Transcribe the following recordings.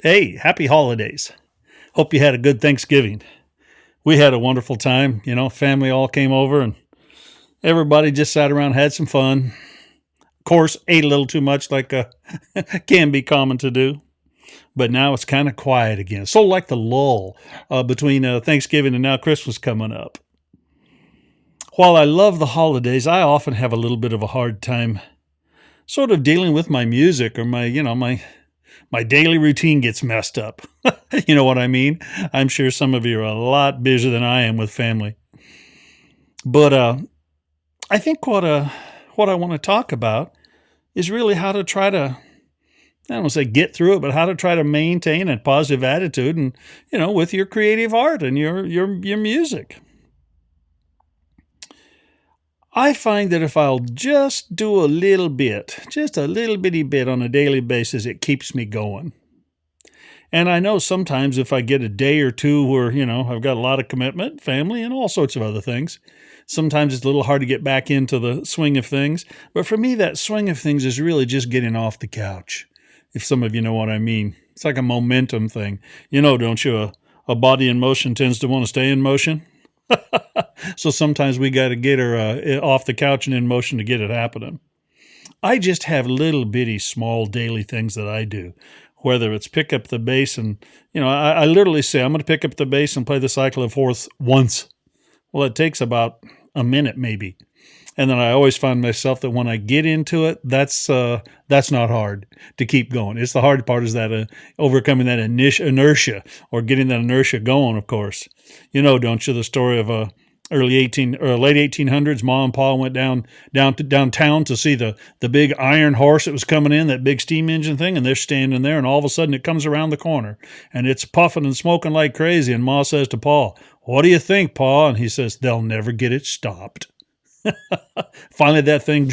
Hey, happy holidays. Hope you had a good Thanksgiving. We had a wonderful time. Family all came over and everybody just sat around, had some fun. Of course, ate a little too much, like can be common to do. But now it's kind of quiet again. So, like the lull between Thanksgiving and now Christmas coming up. While I love the holidays, I often have a little bit of a hard time sort of dealing with my music or my daily routine gets messed up. You know what I mean? I'm sure some of you are a lot busier than I am with family. But I think what I want to talk about is really how to try to, I don't want to say get through it, but how to try to maintain a positive attitude and, with your creative art and your music. I find that if I'll just do a little bit, just a little bitty bit on a daily basis, it keeps me going. And I know sometimes if I get a day or two where, I've got a lot of commitment, family, and all sorts of other things, sometimes it's a little hard to get back into the swing of things. But for me, that swing of things is really just getting off the couch, if some of you know what I mean. It's like a momentum thing. Don't you? A body in motion tends to want to stay in motion. So sometimes we got to get her off the couch and in motion to get it happening. I just have little bitty small daily things that I do, whether it's pick up the bass and, I literally say, I'm going to pick up the bass and play the cycle of fourths once. Well, it takes about a minute maybe. And then I always find myself that when I get into it, that's not hard to keep going. It's the hard part is that overcoming that inertia or getting that inertia going, of course. Don't you, the story of late 1800s, Ma and Pa went downtown to see the big iron horse that was coming in, that big steam engine thing, and they're standing there, and all of a sudden it comes around the corner, and it's puffing and smoking like crazy, and Ma says to Pa, "What do you think, Pa?" And he says, "They'll never get it stopped." Finally, that thing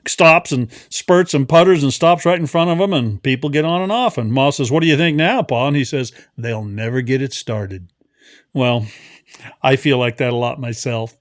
stops and spurts and putters and stops right in front of them, and people get on and off. And Ma says, "What do you think now, Pa?" And he says, "They'll never get it started." Well, I feel like that a lot myself.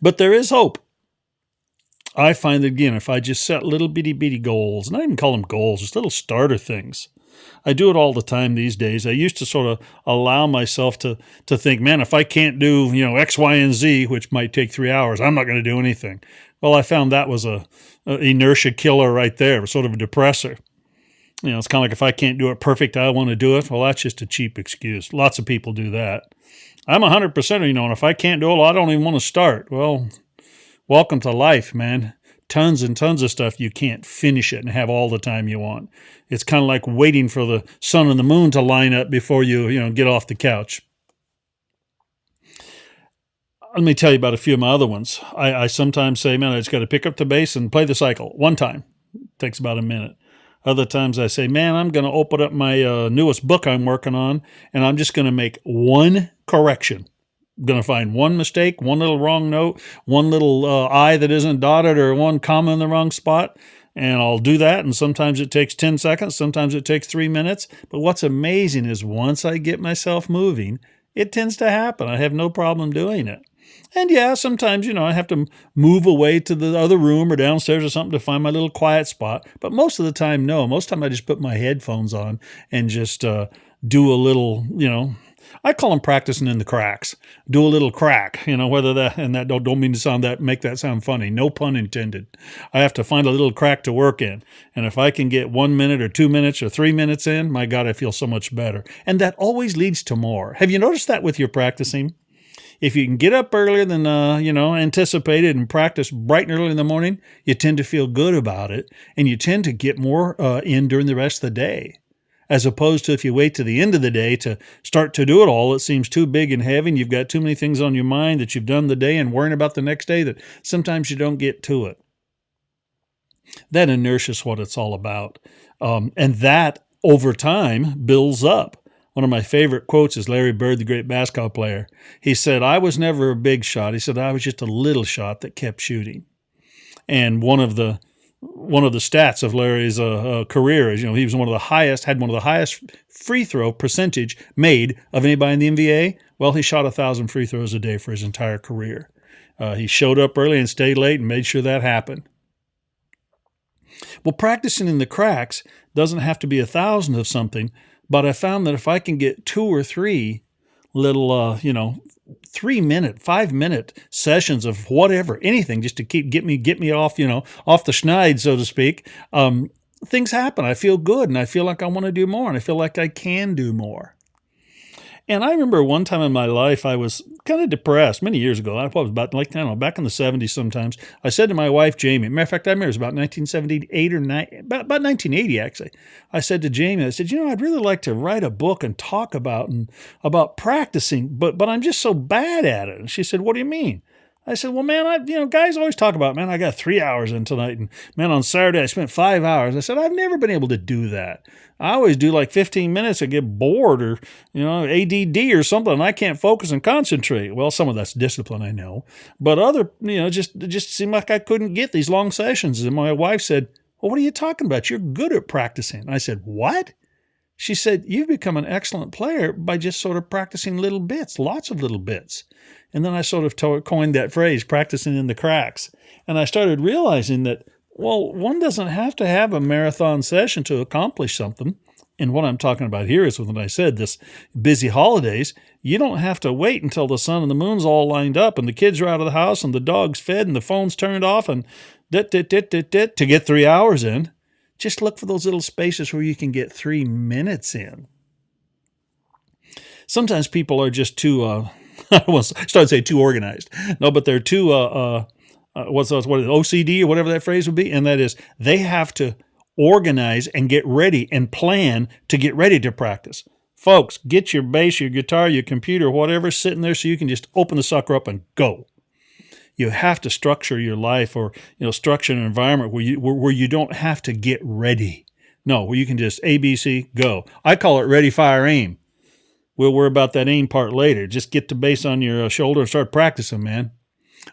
But there is hope. I find that, again, if I just set little bitty goals, and I even call them goals, just little starter things. I do it all the time these days. I used to sort of allow myself to think, man, if I can't do, X, Y, and Z, which might take 3 hours, I'm not going to do anything. Well, I found that was a inertia killer right there, sort of a depressor. It's kind of like if I can't do it perfect, I want to do it. Well, that's just a cheap excuse. Lots of people do that. I'm 100%, and if I can't do it, well, I don't even want to start. Well, welcome to life, man. Tons and tons of stuff you can't finish it and have all the time you want. It's kind of like waiting for the sun and the moon to line up before you get off the couch. Let me tell you about a few of my other ones. I sometimes say, man, I just got to pick up the bass and play the cycle one time. It takes about a minute. Other times I say, man, I'm going to open up my newest book I'm working on, and I'm just going to make one correction. I'm going to find one mistake, one little wrong note, one little I that isn't dotted, or one comma in the wrong spot, and I'll do that. And sometimes it takes 10 seconds, sometimes it takes 3 minutes. But what's amazing is once I get myself moving, it tends to happen. I have no problem doing it. And yeah, sometimes, I have to move away to the other room or downstairs or something to find my little quiet spot. But most of the time, no. Most of the time I just put my headphones on and just do a little, I call them practicing in the cracks. Do a little crack, whether that, and that don't mean to make that sound funny. No pun intended. I have to find a little crack to work in. And if I can get 1 minute or 2 minutes or 3 minutes in, my God, I feel so much better. And that always leads to more. Have you noticed that with your practicing? If you can get up earlier than, anticipated and practice bright and early in the morning, you tend to feel good about it, and you tend to get more in during the rest of the day. As opposed to if you wait to the end of the day to start to do it all, it seems too big and heavy, and you've got too many things on your mind that you've done the day and worrying about the next day that sometimes you don't get to it. That inertia is what it's all about. And that, over time, builds up. One of my favorite quotes is Larry Bird, the great basketball player. He said, "I was never a big shot." He said, "I was just a little shot that kept shooting." And one of the stats of Larry's career is, he was had one of the highest free throw percentage made of anybody in the NBA. Well, he shot 1,000 free throws a day for his entire career. He showed up early and stayed late and made sure that happened. Well, practicing in the cracks doesn't have to be 1,000 of something, but I found that if I can get 2 or 3 little, 3 minute, 5 minute sessions of whatever, anything, just to get me off, off the schneid, so to speak, things happen. I feel good, and I feel like I want to do more, and I feel like I can do more. And I remember one time in my life I was kind of depressed many years ago. I was about like, I don't know, back in the 70s sometimes. I said to my wife, Jamie, matter of fact, I remember it was about 1978 or about 1980 actually. I said to Jamie, I said, I'd really like to write a book and talk about practicing, but I'm just so bad at it. And she said, what do you mean? I said, well, man, guys always talk about, man, I got 3 hours in tonight. And man, on Saturday, I spent 5 hours. I said, I've never been able to do that. I always do like 15 minutes. I get bored or, ADD or something. And I can't focus and concentrate. Well, some of that's discipline, I know. But other, just seemed like I couldn't get these long sessions. And my wife said, well, what are you talking about? You're good at practicing. And I said, what? She said, you've become an excellent player by just sort of practicing little bits, lots of little bits. And then I sort of coined that phrase, practicing in the cracks. And I started realizing that, well, one doesn't have to have a marathon session to accomplish something. And what I'm talking about here is when I said this busy holidays, you don't have to wait until the sun and the moon's all lined up and the kids are out of the house and the dog's fed and the phone's turned off and to get 3 hours in. Just look for those little spaces where you can get 3 minutes in. Sometimes people are just too, I was starting to say too organized. No, but they're too, what is OCD or whatever that phrase would be? And that is they have to organize and get ready and plan to get ready to practice. Folks, get your bass, your guitar, your computer, whatever sitting there so you can just open the sucker up and go. You have to structure your life or, structure an environment where you don't have to get ready. No, where you can just ABC, go. I call it ready, fire, aim. We'll worry about that aim part later. Just get the bass on your shoulder and start practicing, man.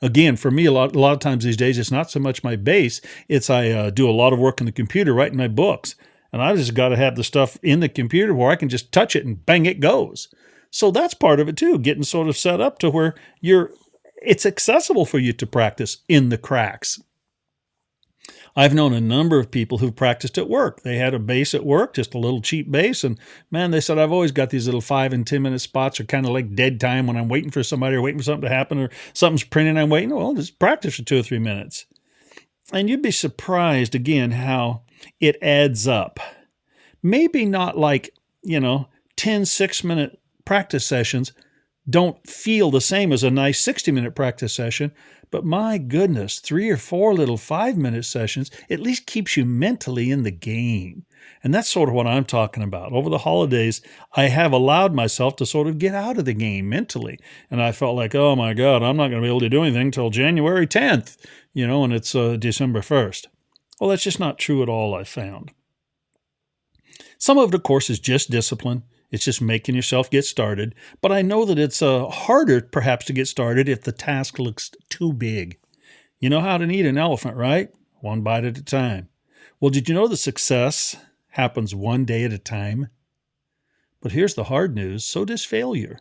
Again, for me, a lot of times these days, it's not so much my bass. It's I do a lot of work in the computer, writing my books. And I just got to have the stuff in the computer where I can just touch it and bang, it goes. So that's part of it too, getting sort of set up to where it's accessible for you to practice in the cracks. I've known a number of people who've practiced at work. They had a bass at work, just a little cheap bass, and man, they said, I've always got these little 5 and 10 minute spots are kind of like dead time when I'm waiting for somebody or waiting for something to happen or something's printing, I'm waiting. Well, just practice for 2 or 3 minutes. And you'd be surprised, again, how it adds up. Maybe not like, 10 6-minute practice sessions don't feel the same as a nice 60-minute practice session, but my goodness, 3 or 4 little 5-minute sessions at least keeps you mentally in the game. And that's sort of what I'm talking about. Over the holidays, I have allowed myself to sort of get out of the game mentally. And I felt like, oh my God, I'm not going to be able to do anything until January 10th, and it's December 1st. Well, that's just not true at all, I found. Some of it, of course, is just discipline. It's just making yourself get started. But I know that it's harder, perhaps, to get started if the task looks too big. You know how to eat an elephant, right? One bite at a time. Well, did you know that success happens one day at a time? But here's the hard news. So does failure.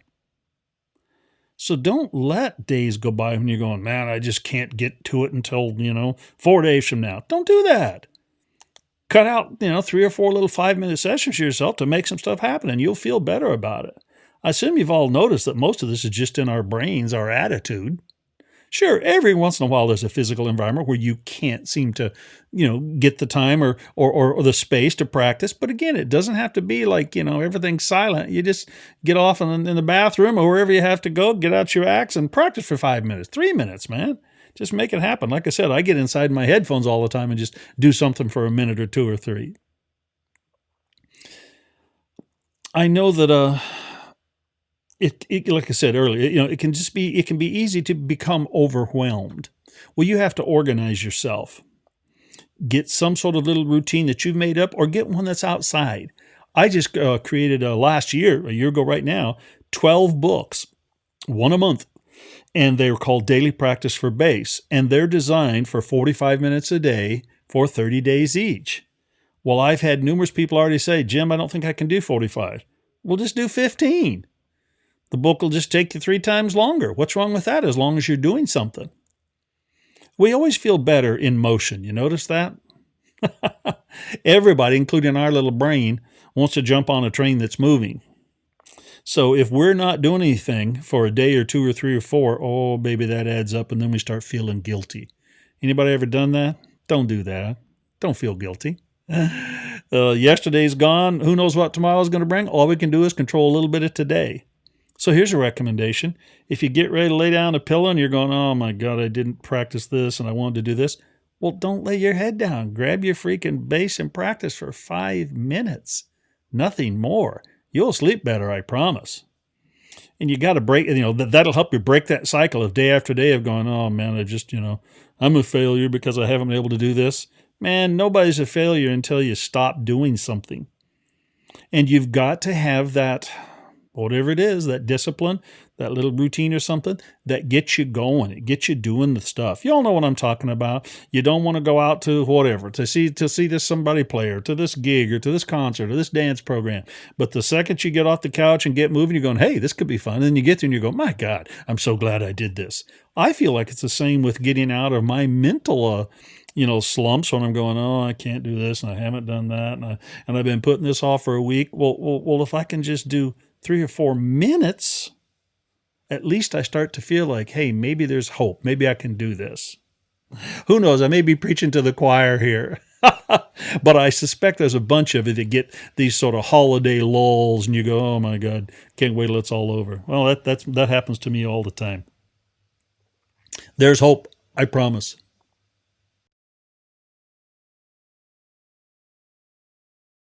So don't let days go by when you're going, man, I just can't get to it until, 4 days from now. Don't do that. Cut out, 3 or 4 little 5-minute sessions for yourself to make some stuff happen, and you'll feel better about it. I assume you've all noticed that most of this is just in our brains, our attitude. Sure, every once in a while there's a physical environment where you can't seem to, get the time or the space to practice. But again, it doesn't have to be like, everything's silent. You just get off in the bathroom or wherever you have to go, get out your axe and practice for 5 minutes, 3 minutes, man. Just make it happen. Like I said, I get inside my headphones all the time and just do something for a minute or 2 or 3. I know that it like I said earlier, it can be easy to become overwhelmed. Well, you have to organize yourself. Get some sort of little routine that you've made up or get one that's outside. I just created a year ago right now, 12 books, one a month. And they're called Daily Practice for Bass, and they're designed for 45 minutes a day for 30 days each. Well, I've had numerous people already say, Jim, I don't think I can do 45. Well, just do 15. The book will just take you 3 times longer. What's wrong with that as long as you're doing something? We always feel better in motion. You notice that? Everybody, including our little brain, wants to jump on a train that's moving. So if we're not doing anything for a day or two or three or four, oh baby, that adds up, and then we start feeling guilty. Anybody ever done that? Don't do that. Don't feel guilty. Yesterday's gone. Who knows what tomorrow's going to bring? All we can do is control a little bit of today. So here's a recommendation. If you get ready to lay down a pillow and you're going, oh my God, I didn't practice this and I wanted to do this. Well, don't lay your head down. Grab your freaking bass and practice for 5 minutes. Nothing more. You'll sleep better, I promise. And you got to break, that'll help you break that cycle of day after day of going, oh man, I'm a failure because I haven't been able to do this. Man, nobody's a failure until you stop doing something. And you've got to have that, whatever it is, that discipline, that little routine or something that gets you going. It gets you doing the stuff. You all know what I'm talking about. You don't want to go out to whatever, to see this somebody play or to this gig or to this concert or this dance program. But the second you get off the couch and get moving, you're going, hey, this could be fun. And then you get there and you go, my God, I'm so glad I did this. I feel like it's the same with getting out of my mental slumps when I'm going, oh, I can't do this and I haven't done that and I've been putting this off for a week. Well, if I can just do 3 or 4 minutes, at least I start to feel like, hey, maybe there's hope. Maybe I can do this. Who knows? I may be preaching to the choir here. But I suspect there's a bunch of you that get these sort of holiday lulls and you go, oh my God, can't wait till it's all over. Well, that happens to me all the time. There's hope, I promise.